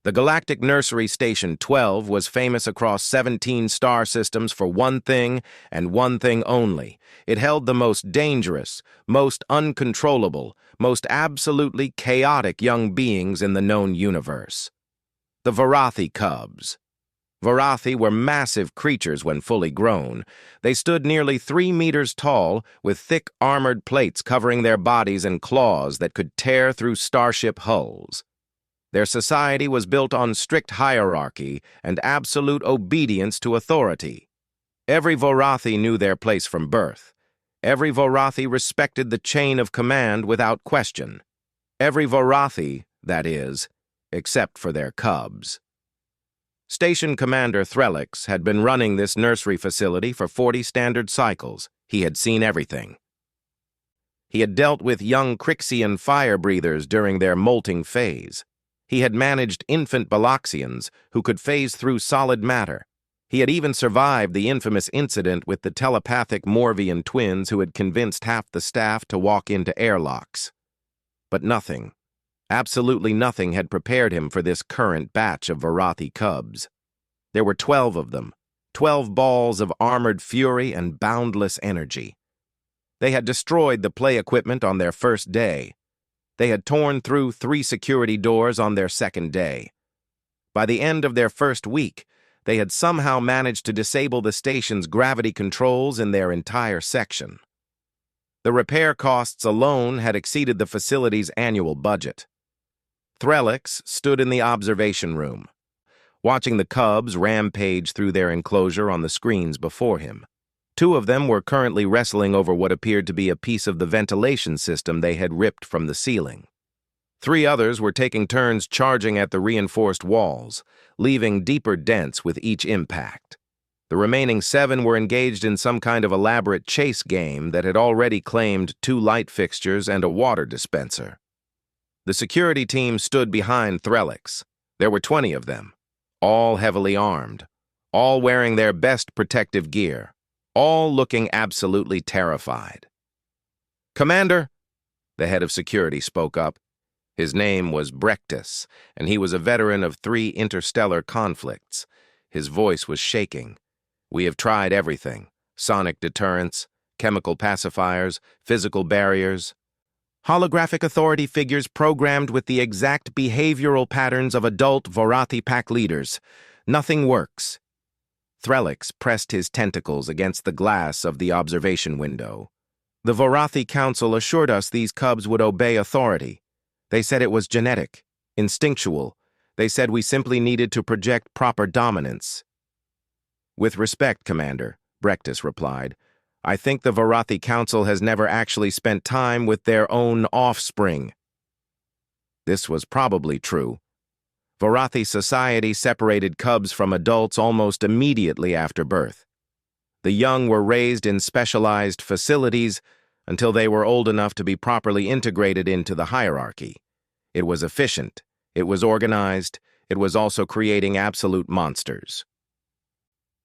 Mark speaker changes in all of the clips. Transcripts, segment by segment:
Speaker 1: The Galactic Nursery Station 12 was famous across 17 star systems for one thing and one thing only. It held the most dangerous, most uncontrollable, most absolutely chaotic young beings in the known universe. The Vorathi cubs. Vorathi were massive creatures when fully grown. They stood nearly 3 meters tall, with thick armored plates covering their bodies and claws that could tear through starship hulls. Their society was built on strict hierarchy and absolute obedience to authority. Every Vorathi knew their place from birth. Every Vorathi respected the chain of command without question. Every Vorathi, that is, except for their cubs. Station Commander Threlix had been running this nursery facility for 40 standard cycles. He had seen everything. He had dealt with young Crixian fire-breathers during their molting phase. He had managed infant Balaxians who could phase through solid matter. He had even survived the infamous incident with the telepathic Morvian twins who had convinced half the staff to walk into airlocks. But nothing, absolutely nothing, had prepared him for this current batch of Vorathi cubs. There were 12 of them, 12 balls of armored fury and boundless energy. They had destroyed the play equipment on their first day. They had torn through 3 security doors on their second day. By the end of their first week, they had somehow managed to disable the station's gravity controls in their entire section. The repair costs alone had exceeded the facility's annual budget. Threlix stood in the observation room, watching the cubs rampage through their enclosure on the screens before him. 2 of them were currently wrestling over what appeared to be a piece of the ventilation system they had ripped from the ceiling. 3 others were taking turns charging at the reinforced walls, leaving deeper dents with each impact. The remaining 7 were engaged in some kind of elaborate chase game that had already claimed 2 light fixtures and a water dispenser. The security team stood behind Threlix. There were 20 of them, all heavily armed, all wearing their best protective gear, all looking absolutely terrified. "Commander," the head of security spoke up. His name was Brectus, and he was a veteran of 3 interstellar conflicts. His voice was shaking. "We have tried everything: sonic deterrents, chemical pacifiers, physical barriers. Holographic authority figures programmed with the exact behavioral patterns of adult Vorathi pack leaders. Nothing works." Threlix pressed his tentacles against the glass of the observation window. "The Vorathi Council assured us these cubs would obey authority. They said it was genetic, instinctual. They said we simply needed to project proper dominance." "With respect, Commander," Brectus replied, "I think the Vorathi Council has never actually spent time with their own offspring." This was probably true. Vorathi society separated cubs from adults almost immediately after birth. The young were raised in specialized facilities until they were old enough to be properly integrated into the hierarchy. It was efficient, it was organized, it was also creating absolute monsters.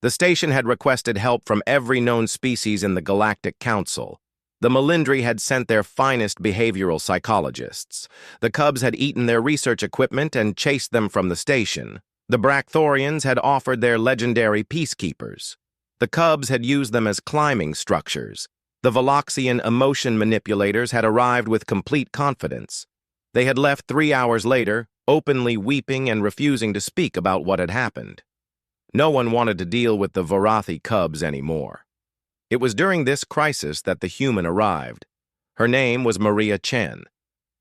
Speaker 1: The station had requested help from every known species in the Galactic Council. The Melindri had sent their finest behavioral psychologists. The cubs had eaten their research equipment and chased them from the station. The Bracthorians had offered their legendary peacekeepers. The cubs had used them as climbing structures. The Veloxian emotion manipulators had arrived with complete confidence. They had left 3 hours later, openly weeping and refusing to speak about what had happened. No one wanted to deal with the Vorathi cubs anymore. It was during this crisis that the human arrived. Her name was Maria Chen.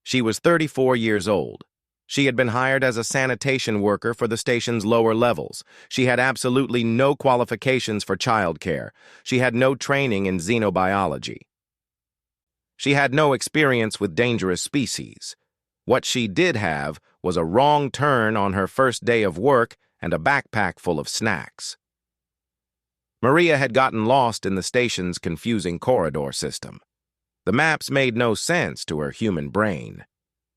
Speaker 1: She was 34 years old. She had been hired as a sanitation worker for the station's lower levels. She had absolutely no qualifications for childcare. She had no training in xenobiology. She had no experience with dangerous species. What she did have was a wrong turn on her first day of work and a backpack full of snacks. Maria had gotten lost in the station's confusing corridor system. The maps made no sense to her human brain.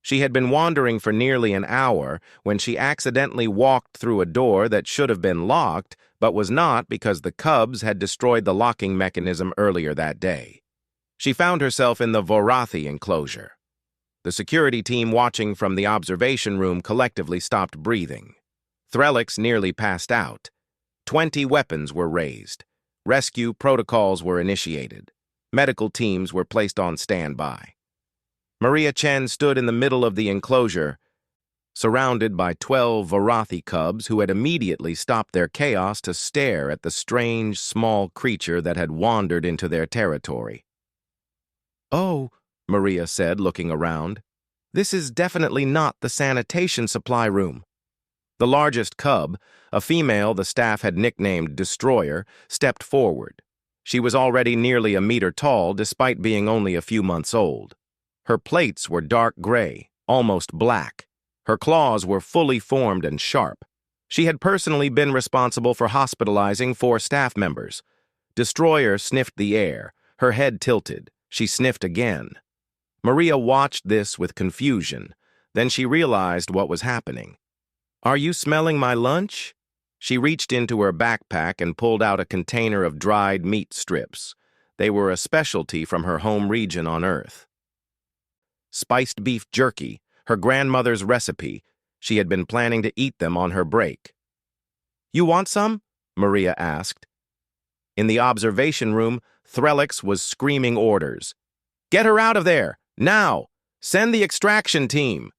Speaker 1: She had been wandering for nearly an hour when she accidentally walked through a door that should have been locked, but was not because the cubs had destroyed the locking mechanism earlier that day. She found herself in the Vorathi enclosure. The security team watching from the observation room collectively stopped breathing. Threlix nearly passed out. 20 weapons were raised. Rescue protocols were initiated. Medical teams were placed on standby. Maria Chen stood in the middle of the enclosure, surrounded by 12 Varathi cubs who had immediately stopped their chaos to stare at the strange, small creature that had wandered into their territory. "Oh," Maria said, looking around, "this is definitely not the sanitation supply room." The largest cub, a female the staff had nicknamed Destroyer, stepped forward. She was already nearly a meter tall despite being only a few months old. Her plates were dark gray, almost black. Her claws were fully formed and sharp. She had personally been responsible for hospitalizing 4 staff members. Destroyer sniffed the air, her head tilted. She sniffed again. Maria watched this with confusion. Then she realized what was happening. "Are you smelling my lunch?" She reached into her backpack and pulled out a container of dried meat strips. They were a specialty from her home region on Earth. Spiced beef jerky, her grandmother's recipe. She had been planning to eat them on her break. "You want some?" Maria asked. In the observation room, Threlix was screaming orders. "Get her out of there! Now! Send the extraction team!"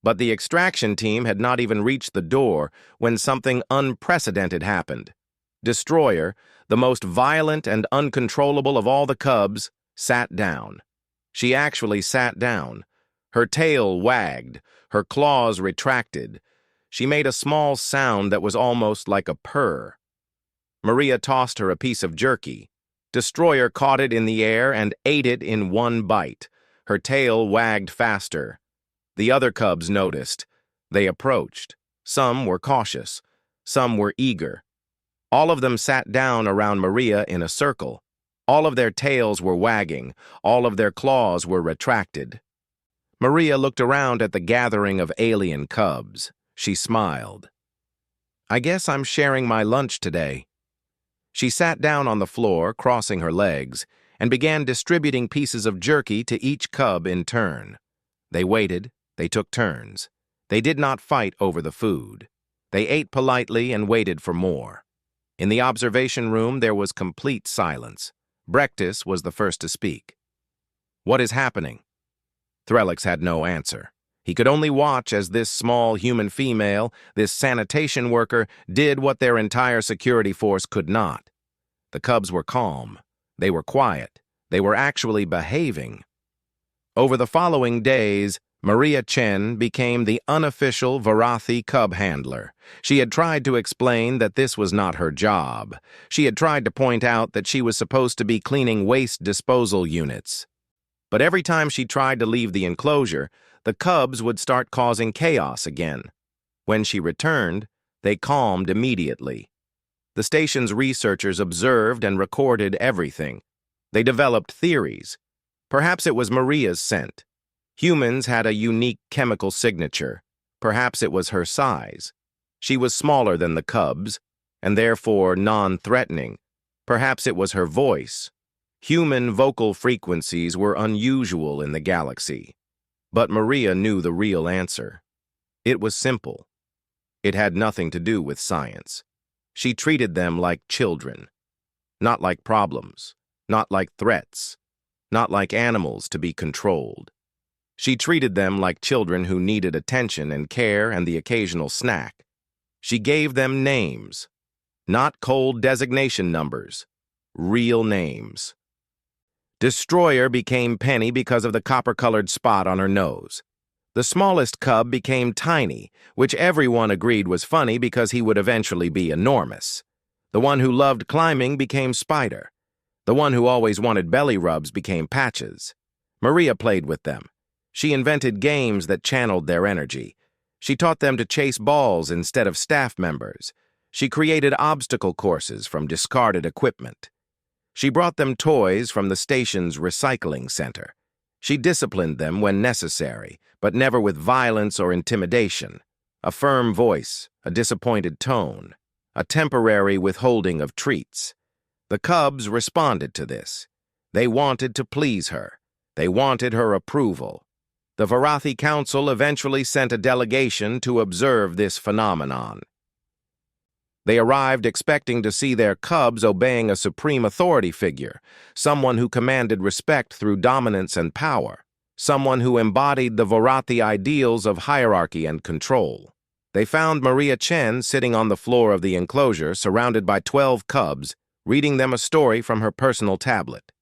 Speaker 1: But the extraction team had not even reached the door when something unprecedented happened. Destroyer, the most violent and uncontrollable of all the cubs, sat down. She actually sat down. Her tail wagged, her claws retracted. She made a small sound that was almost like a purr. Maria tossed her a piece of jerky. Destroyer caught it in the air and ate it in one bite. Her tail wagged faster. The other cubs noticed. They approached. Some were cautious. Some were eager. All of them sat down around Maria in a circle. All of their tails were wagging. All of their claws were retracted. Maria looked around at the gathering of alien cubs. She smiled. "I guess I'm sharing my lunch today." She sat down on the floor, crossing her legs, and began distributing pieces of jerky to each cub in turn. They waited. They took turns. They did not fight over the food. They ate politely and waited for more. In the observation room, there was complete silence. Brectus was the first to speak. "What is happening?" Threlix had no answer. He could only watch as this small human female, this sanitation worker, did what their entire security force could not. The cubs were calm. They were quiet. They were actually behaving. Over the following days, Maria Chen became the unofficial Varathi cub handler. She had tried to explain that this was not her job. She had tried to point out that she was supposed to be cleaning waste disposal units. But every time she tried to leave the enclosure, the cubs would start causing chaos again. When she returned, they calmed immediately. The station's researchers observed and recorded everything. They developed theories. Perhaps it was Maria's scent. Humans had a unique chemical signature. Perhaps it was her size. She was smaller than the cubs, and therefore non-threatening. Perhaps it was her voice. Human vocal frequencies were unusual in the galaxy. But Maria knew the real answer. It was simple. It had nothing to do with science. She treated them like children. Not like problems. Not like threats. Not like animals to be controlled. She treated them like children who needed attention and care and the occasional snack. She gave them names. Not cold designation numbers. Real names. Destroyer became Penny because of the copper-colored spot on her nose. The smallest cub became Tiny, which everyone agreed was funny because he would eventually be enormous. The one who loved climbing became Spider. The one who always wanted belly rubs became Patches. Maria played with them. She invented games that channeled their energy. She taught them to chase balls instead of staff members. She created obstacle courses from discarded equipment. She brought them toys from the station's recycling center. She disciplined them when necessary, but never with violence or intimidation. A firm voice, a disappointed tone, a temporary withholding of treats. The cubs responded to this. They wanted to please her. They wanted her approval. The Varathi Council eventually sent a delegation to observe this phenomenon. They arrived expecting to see their cubs obeying a supreme authority figure, someone who commanded respect through dominance and power, someone who embodied the Varathi ideals of hierarchy and control. They found Maria Chen sitting on the floor of the enclosure, surrounded by 12 cubs, reading them a story from her personal tablet.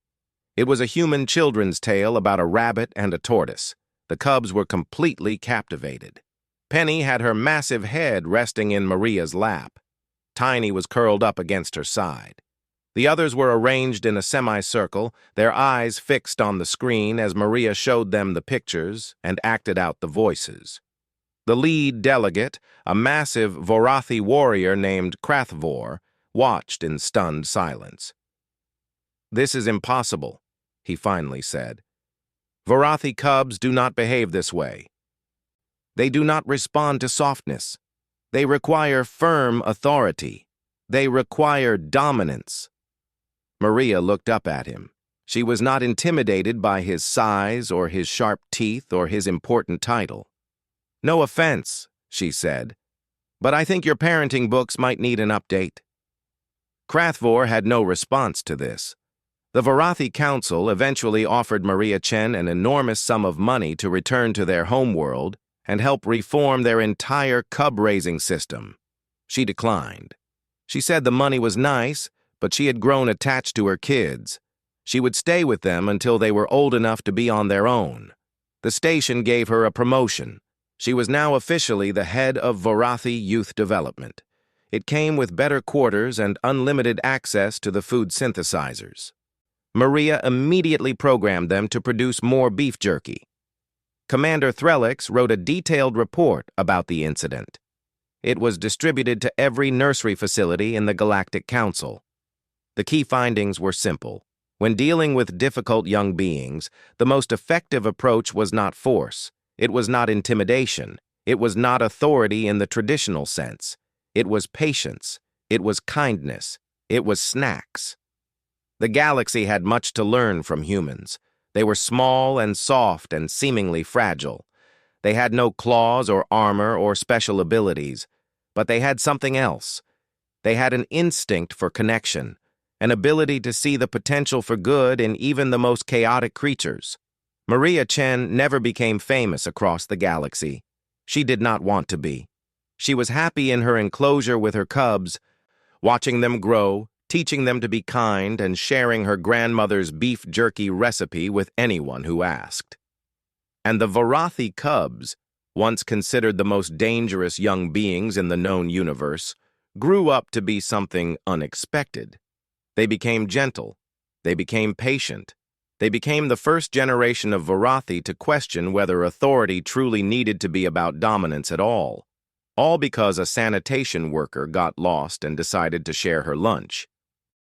Speaker 1: It was a human children's tale about a rabbit and a tortoise. The cubs were completely captivated. Penny had her massive head resting in Maria's lap. Tiny was curled up against her side. The others were arranged in a semicircle, their eyes fixed on the screen as Maria showed them the pictures and acted out the voices. The lead delegate, a massive Varathi warrior named Krathvor, watched in stunned silence. "This is impossible," he finally said. "Varathi cubs do not behave this way. They do not respond to softness. They require firm authority. They require dominance." Maria looked up at him. She was not intimidated by his size or his sharp teeth or his important title. "No offense," she said, "but I think your parenting books might need an update." Krathvor had no response to this. The Varathi Council eventually offered Maria Chen an enormous sum of money to return to their homeworld and help reform their entire cub-raising system. She declined. She said the money was nice, but she had grown attached to her kids. She would stay with them until they were old enough to be on their own. The station gave her a promotion. She was now officially the head of Varathi Youth Development. It came with better quarters and unlimited access to the food synthesizers. Maria immediately programmed them to produce more beef jerky. Commander Threlix wrote a detailed report about the incident. It was distributed to every nursery facility in the Galactic Council. The key findings were simple. When dealing with difficult young beings, the most effective approach was not force. It was not intimidation. It was not authority in the traditional sense. It was patience. It was kindness. It was snacks. The galaxy had much to learn from humans. They were small and soft and seemingly fragile. They had no claws or armor or special abilities, but they had something else. They had an instinct for connection, an ability to see the potential for good in even the most chaotic creatures. Maria Chen never became famous across the galaxy. She did not want to be. She was happy in her enclosure with her cubs, watching them grow, teaching them to be kind, and sharing her grandmother's beef jerky recipe with anyone who asked. And the Varathi cubs, once considered the most dangerous young beings in the known universe, grew up to be something unexpected. They became gentle. They became patient. They became the first generation of Varathi to question whether authority truly needed to be about dominance at all because a sanitation worker got lost and decided to share her lunch.